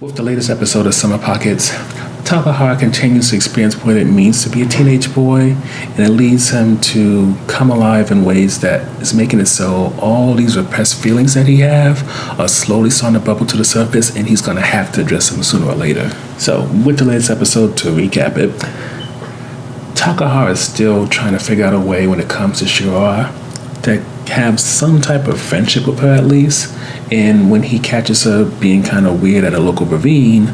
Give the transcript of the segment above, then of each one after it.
With the latest episode of Summer Pockets, Takahara continues to experience what it means to be a teenage boy, and it leads him to come alive in ways that is making it so all these repressed feelings that he have are slowly starting to bubble to the surface, and he's going to have to address them sooner or later. So, with the latest episode, to recap it, Takahara is still trying to figure out a way when it comes to Shirora to have some type of friendship with her at least, and when he catches her being kind of weird at a local ravine,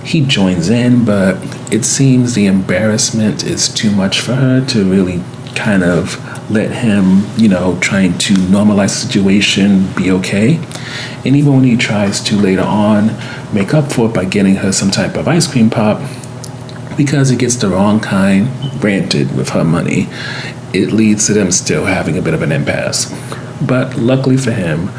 he joins in, but it seems the embarrassment is too much for her to really kind of let him, trying to normalize the situation, be okay. And even when he tries to later on make up for it by getting her some type of ice cream pop, because he gets the wrong kind, granted, with her money, it leads to them still having a bit of an impasse. But luckily for him,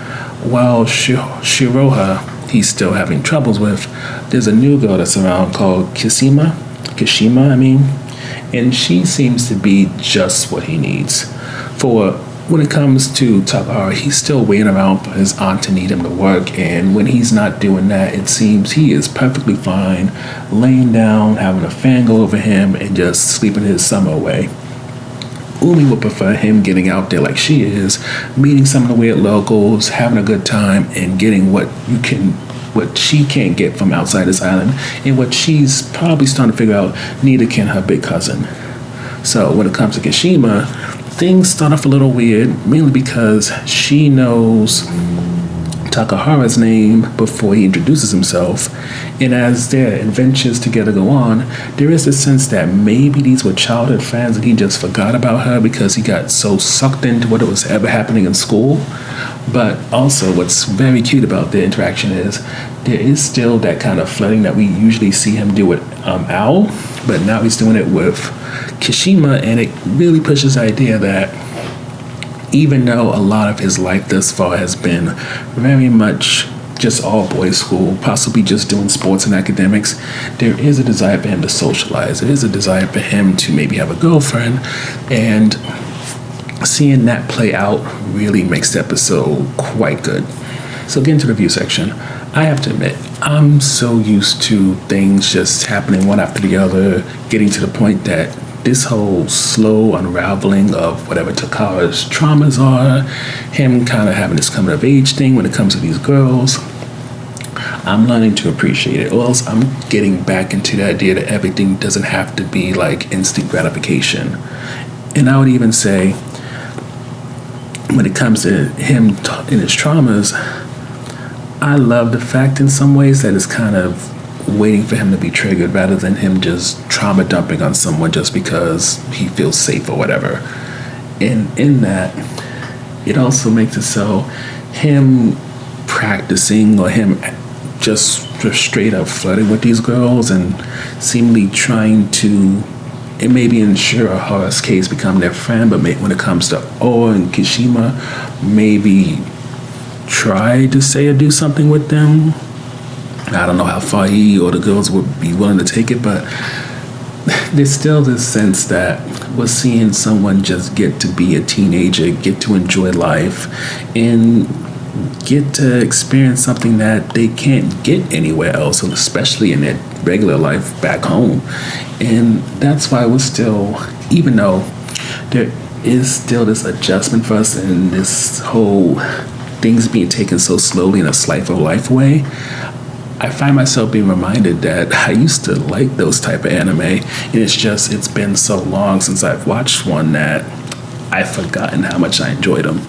while Shiroha he's still having troubles with, there's a new girl that's around called Kishima, and she seems to be just what he needs. For when it comes to Takahara, he's still waiting around for his aunt to need him to work, and when he's not doing that, it seems he is perfectly fine, laying down, having a fan go over him, and just sleeping his summer away. Umi would prefer him getting out there like she is, meeting some of the weird locals, having a good time, and getting what she can't get from outside this island, and what she's probably starting to figure out neither can her big cousin. So when it comes to Kishima, things start off a little weird, mainly because she knows Takahara's name before he introduces himself, and as their adventures together go on, there is this sense that maybe these were childhood friends and he just forgot about her because he got so sucked into what was ever happening in school. But also what's very cute about their interaction is there is still that kind of flirting that we usually see him do with Owl, but now he's doing it with Kishima, and it really pushes the idea that even though a lot of his life thus far has been very much just all boys school, possibly just doing sports and academics, there is a desire for him to socialize. There is a desire for him to maybe have a girlfriend, and seeing that play out really makes the episode quite good. So getting to the review section, I have to admit, I'm so used to things just happening one after the other, getting to the point that this whole slow unraveling of whatever Takahara's traumas are, him kind of having this coming of age thing when it comes to these girls, I'm learning to appreciate it. Or else I'm getting back into the idea that everything doesn't have to be like instant gratification. And I would even say, when it comes to him and his traumas, I love the fact in some ways that it's kind of waiting for him to be triggered rather than him just trauma dumping on someone just because he feels safe or whatever. And in that, it also makes it so him practicing or him just straight up flirting with these girls and seemingly trying to, and maybe in Shirahara's case, become their friend, but when it comes to and Kishima, maybe try to say or do something with them. I don't know how far he or the girls would be willing to take it, but there's still this sense that we're seeing someone just get to be a teenager, get to enjoy life, and get to experience something that they can't get anywhere else, and especially in their regular life back home. And that's why we're still, even though there is still this adjustment for us and this whole things being taken so slowly in a slice of life way, I find myself being reminded that I used to like those type of anime, and it's been so long since I've watched one that I've forgotten how much I enjoyed them.